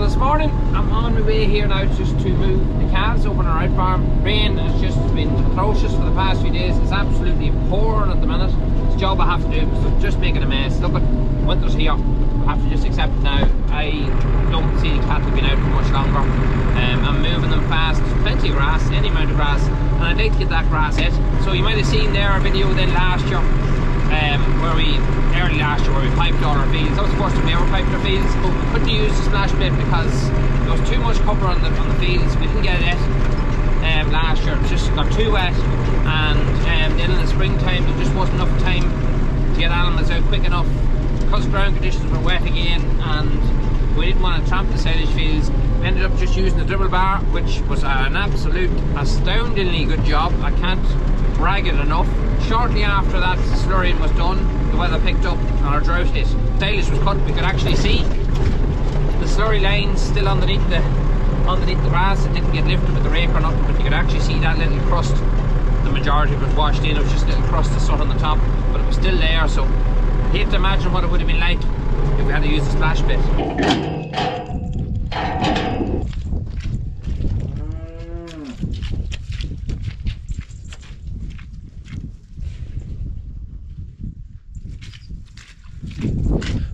So this morning I'm on my way here now just to move the calves over on our out farm. Rain has just been atrocious for the past few days. It's absolutely pouring at the minute. It's a job I have to do because I'm just making a mess. Look at winter's here. I have to just accept it now. I don't see the cattle being out for much longer. I'm moving them fast. There's plenty of grass, any amount of grass, and I'd like to get that grass hit. So you might have seen there a video then last year early last year where we piped all our fields. That was the first time we ever piped our fields, but we couldn't use the splash bit because there was too much cover on the fields. We didn't get it last year. It just got too wet, and then in the springtime there just wasn't enough time to get animals out quick enough because ground conditions were wet again, and we didn't want to tramp the silage fields. We ended up just using the dribble bar, which was an absolute astoundingly good job. I can't brag it enough. Shortly after that slurrying was done, the weather picked up and our drought hit. Silage was cut. We could actually see the slurry lines still underneath the grass. It didn't get lifted with the rake or nothing, but you could actually see that little crust. The majority of it washed in. It was just a little crust of soot on the top, but it was still there. So I hate to imagine what it would have been like if we had to use the splash bit.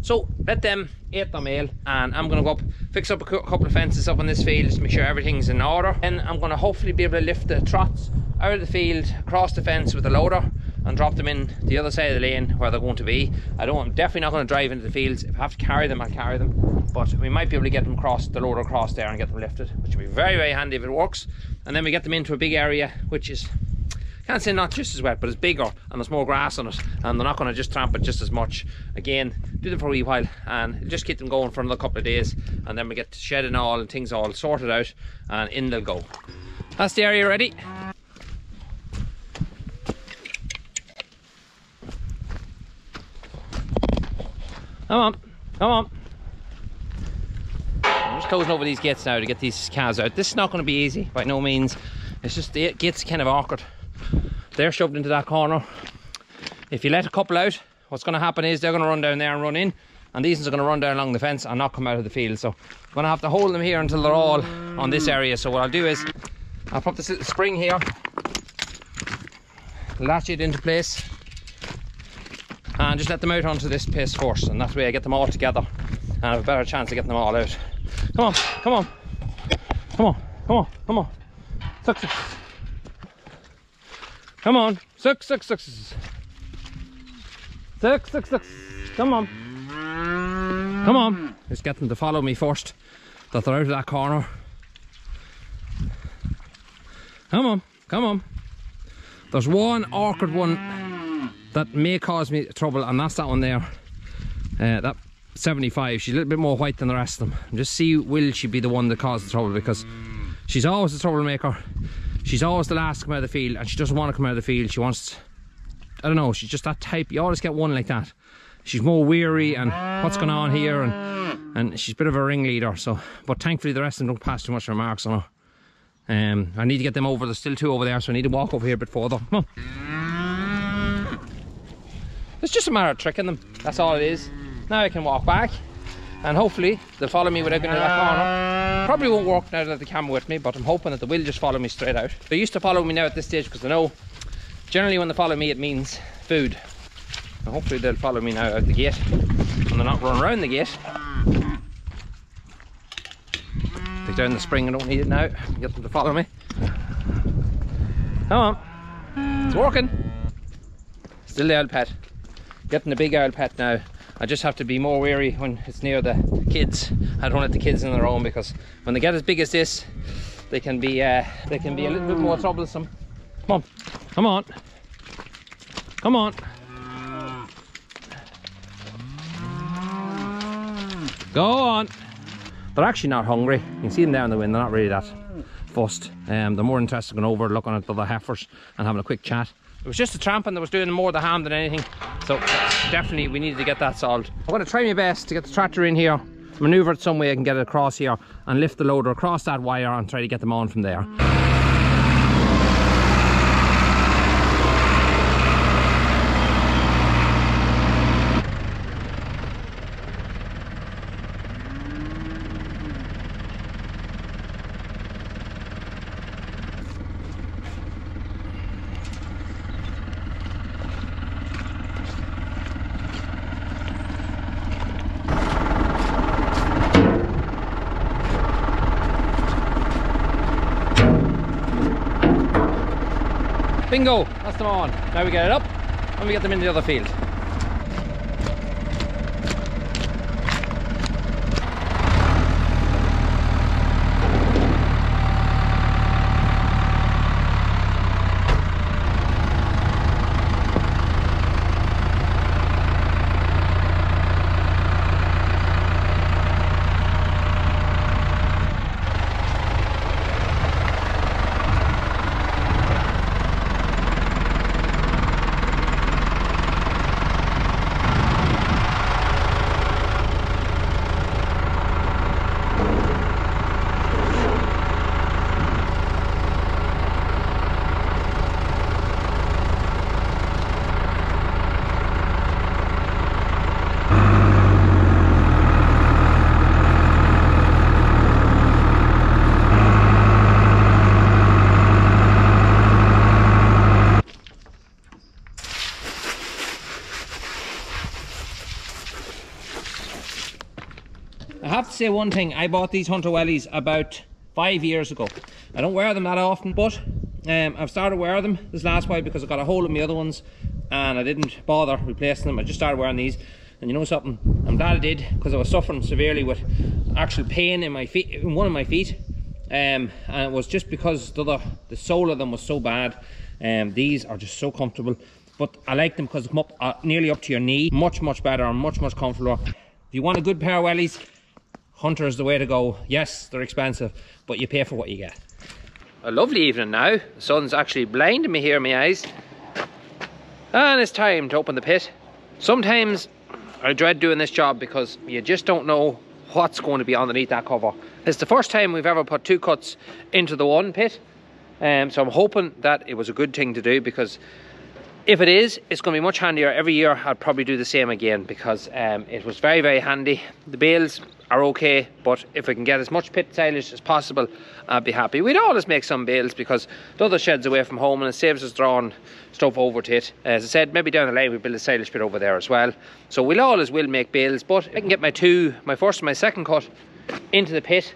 So let them eat their meal, and I'm going to go up, fix up a couple of fences up on this field just to make sure everything's in order. And I'm going to hopefully be able to lift the trots out of the field, across the fence with a loader, and drop them in the other side of the lane where they're going to be. I'm definitely not going to drive into the fields. If I have to carry them, I'll carry them. But we might be able to get them across, the loader across there, and get them lifted, which will be very, very handy if it works. And then we get them into a big area, which is, can't say not just as wet, but it's bigger and there's more grass on it, and they're not going to just tramp it just as much. Again, do them for a wee while and just keep them going for another couple of days, and then we get shed and all and things all sorted out, and in they'll go. That's the area ready. Come on, come on. I'm just closing over these gates now to get these calves out. This is not going to be easy by no means. It's just the gate's kind of awkward. They're shoved into that corner. If you let a couple out, what's going to happen is they're going to run down there and run in, and these ones are going to run down along the fence and not come out of the field. So I'm going to have to hold them here until they're all on this area. So what I'll do is I'll put this little spring here, latch it into place, and just let them out onto this place first, and that way I get them all together and I have a better chance of getting them all out. Come on, come on, come on, come on, come on. Suck, suck. Come on, suck, suck, suck, suck. Suck, suck, suck. Come on. Come on. Just get them to follow me first, that they're out of that corner. Come on, come on. There's one awkward one that may cause me trouble, and that's that one there. That 75, she's a little bit more white than the rest of them. Just see, will she be the one that causes the trouble, because she's always the troublemaker. She's always the last to come out of the field, and she doesn't want to come out of the field. She wants, I don't know, she's just that type. You always get one like that. She's more weary and what's going on here, and she's a bit of a ringleader. So, but thankfully the rest of them don't pass too much remarks on her. I need to get them over. There's still two over there, so I need to walk over here a bit further. Come on. It's just a matter of tricking them. That's all it is. Now I can walk back, and hopefully they'll follow me without going to that corner. Probably won't work now that the camera with me, but I'm hoping that they will just follow me straight out. They used to follow me now at this stage because they know generally when they follow me it means food. And hopefully they'll follow me now out the gate, and they're not running around the gate. Take down the spring, I don't need it now. Get them to follow me. Come on, it's working. Still the owl pet. Getting the big owl pet now. I just have to be more wary when it's near the kids. I don't let the kids in their own, because when they get as big as this, they can be a little bit more troublesome. Come on, come on, come on. Go on. They're actually not hungry. You can see them down the wind. They're not really that fussed. They're more interested in going over, looking at the other heifers and having a quick chat. It was just the tramping that was doing more the harm than anything. So definitely we needed to get that solved. I'm going to try my best to get the tractor in here, manoeuvre it some way I can get it across here, and lift the loader across that wire and try to get them on from there. Bingo, that's them on. Now we get it up and we get them in the other field. I have to say one thing, I bought these Hunter Wellies about 5 years ago. I don't wear them that often, but I've started wearing them this last while because I got a hold of my other ones and I didn't bother replacing them. I just started wearing these, and you know something, I'm glad I did, because I was suffering severely with actual pain in my feet, in one of my feet, and it was just because the sole of them was so bad. These are just so comfortable, but I like them because they come up nearly up to your knee. Much better and much comfortable. If you want a good pair of wellies, Hunter is the way to go. Yes, they're expensive, but you pay for what you get. A lovely evening now. The sun's actually blinding me here in my eyes. And it's time to open the pit. Sometimes I dread doing this job because you just don't know what's going to be underneath that cover. It's the first time we've ever put two cuts into the one pit. So I'm hoping that it was a good thing to do, because if it is, it's going to be much handier. Every year I'll probably do the same again, because it was very handy. The bales are okay, but if I can get as much pit silage as possible, I'd be happy. We'd always make some bales because the other shed's away from home and it saves us drawing stuff over to it. As I said, maybe down the line we'll build a silage pit over there as well. So we'll always make bales, but I can get my first and my second cut into the pit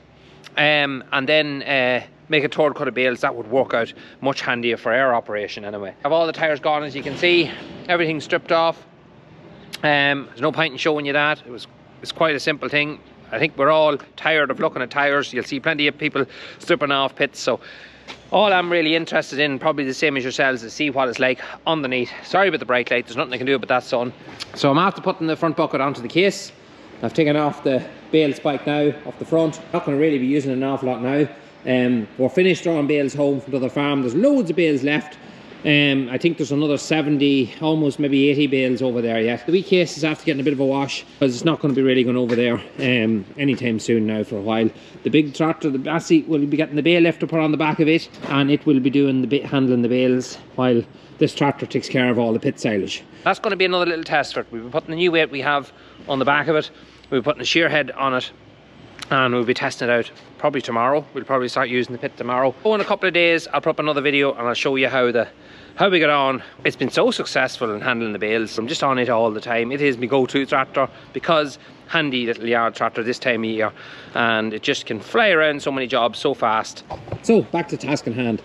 and then make a third cut of bales. That would work out much handier for our operation anyway. I have all the tyres gone, as you can see. Everything's stripped off. There's no point in showing you that. It's quite a simple thing. I think we're all tired of looking at tyres. You'll see plenty of people stripping off pits. So all I'm really interested in, probably the same as yourselves, is see what it's like underneath. Sorry about the bright light. There's nothing I can do about that sun. So I'm after putting the front bucket onto the case. I've taken off the bale spike now off the front. Not going to really be using an awful lot now. We're finished drawing bales home from the other farm. There's loads of bales left. I think there's another 70, almost maybe 80 bales over there yet. The wee case is after getting a bit of a wash, because it's not going to be really going over there anytime soon now for a while. The big tractor, the Bassie, will be getting the bale lift to put on the back of it, and it will be doing the bit handling the bales while this tractor takes care of all the pit silage. That's going to be another little test for it. We'll be putting the new weight we have on the back of it. We'll be putting a shear head on it, and we'll be testing it out probably tomorrow. We'll probably start using the pit tomorrow. In a couple of days I'll put up another video and I'll show you how we get on. It's been so successful in handling the bales. I'm just on it all the time. It is my go-to tractor, because handy little yard tractor this time of year, and it just can fly around so many jobs so fast. So back to task in hand.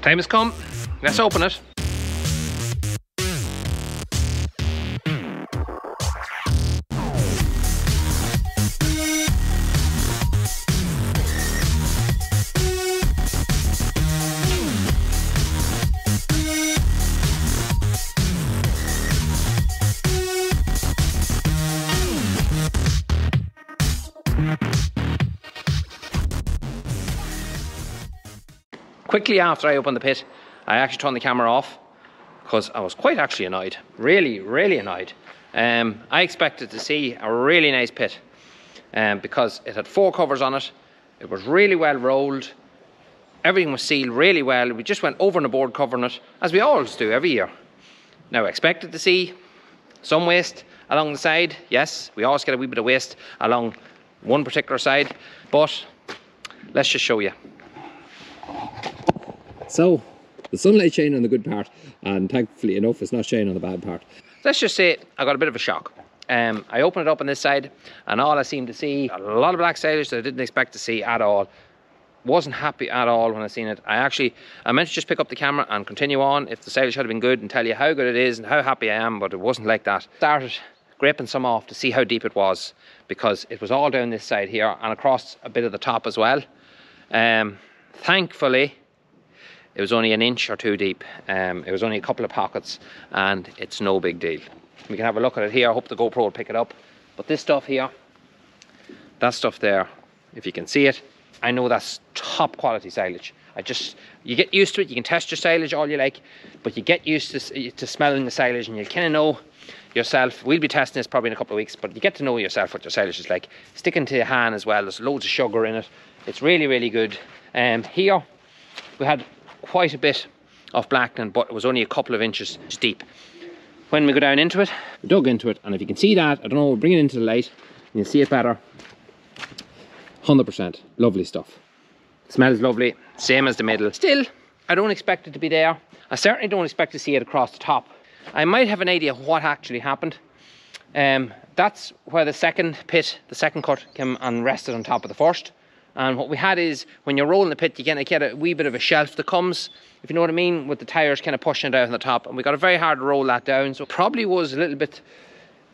Time has come. Let's open it. Quickly after I opened the pit, I actually turned the camera off because I was quite actually annoyed. Really annoyed. I expected to see a really nice pit because it had 4 covers on it. It was really well rolled. Everything was sealed really well. We just went over and aboard covering it, as we always do every year. Now, I expected to see some waste along the side. Yes, we always get a wee bit of waste along one particular side, but let's just show you. So, the sunlight shining on the good part, and thankfully enough, it's not shining on the bad part. Let's just say I got a bit of a shock. I opened it up on this side, and all I seemed to see, a lot of black silage that I didn't expect to see at all. Wasn't happy at all when I seen it. I meant to just pick up the camera and continue on if the silage had been good and tell you how good it is and how happy I am, but it wasn't like that. Started scraping some off to see how deep it was, because it was all down this side here and across a bit of the top as well. Thankfully, it was only an inch or two deep. It was only a couple of pockets, and it's no big deal. We can have a look at it here. I hope the GoPro will pick it up. But this stuff here, that stuff there, if you can see it, I know that's top quality silage. You get used to it. You can test your silage all you like, but you get used to smelling the silage, and you kind of know yourself. We'll be testing this probably in a couple of weeks, but you get to know yourself what your silage is like. Sticking to your hand as well. There's loads of sugar in it. It's really, really good. Here we had quite a bit of blackening, but it was only a couple of inches deep. When we go down into it, we dug into it, and if you can see that, I don't know, we'll bring it into the light and you'll see it better. 100% lovely stuff. Smells lovely, same as the middle. Still, I don't expect it to be there. I certainly don't expect to see it across the top. I might have an idea of what actually happened. That's where the second pit, the second cut, came and rested on top of the first. And what we had is, when you're rolling the pit, you get a wee bit of a shelf that comes, if you know what I mean, with the tyres kind of pushing it out on the top. And we got it very hard to roll that down, so it probably was a little bit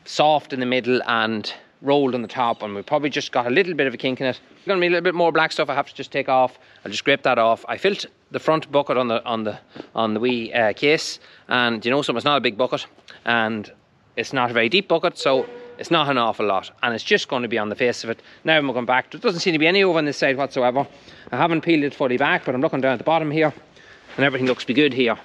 soft in the middle and rolled on the top, and we probably just got a little bit of a kink in it. There's going to be a little bit more black stuff I have to just take off. I'll just scrape that off. I filled the front bucket on the wee case, and you know something, it's not a big bucket, and it's not a very deep bucket, so it's not an awful lot, and it's just going to be on the face of it. Now I'm going back. There doesn't seem to be any over on this side whatsoever. I haven't peeled it fully back, but I'm looking down at the bottom here, and everything looks to be good here.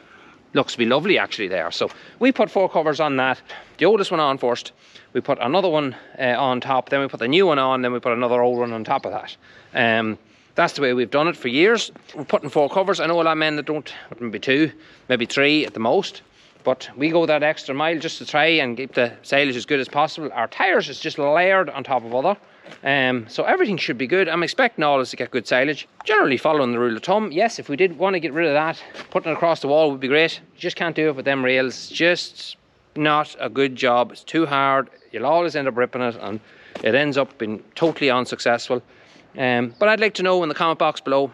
Looks to be lovely actually there. So we put 4 covers on that. The oldest one on first. We put another one on top, then we put the new one on, then we put another old one on top of that. That's the way we've done it for years. We're putting 4 covers. I know a lot of men that don't, maybe 2, maybe 3 at the most. But we go that extra mile just to try and keep the silage as good as possible. Our tyres is just layered on top of other. So everything should be good. I'm expecting all of us to get good silage. Generally following the rule of thumb. Yes, if we did want to get rid of that, putting it across the wall would be great. You just can't do it with them rails. It's just not a good job. It's too hard. You'll always end up ripping it, and it ends up being totally unsuccessful. But I'd like to know in the comment box below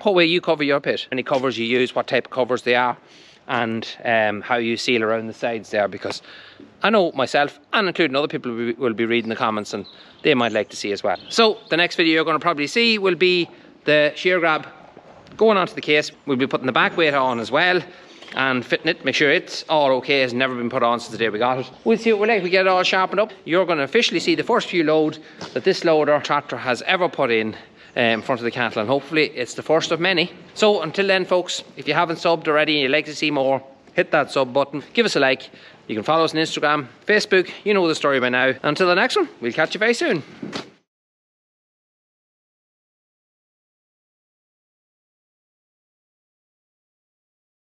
what way you cover your pit. Any covers you use, what type of covers they are, and how you seal around the sides there, because I know myself, and including other people, will be reading the comments, and they might like to see as well. So the next video you're going to probably see will be the shear grab going onto the case. We'll be putting the back weight on as well and fitting it, make sure it's all okay. It's never been put on since the day we got it. We'll see what we're like. We get it all sharpened up. You're going to officially see the first few load that this loader tractor has ever put in front of the cattle, and hopefully it's the first of many. So until then folks, if you haven't subbed already and you'd like to see more, hit that sub button, give us a like. You can follow us on Instagram, Facebook, you know the story by now. Until the next one, we'll catch you very soon.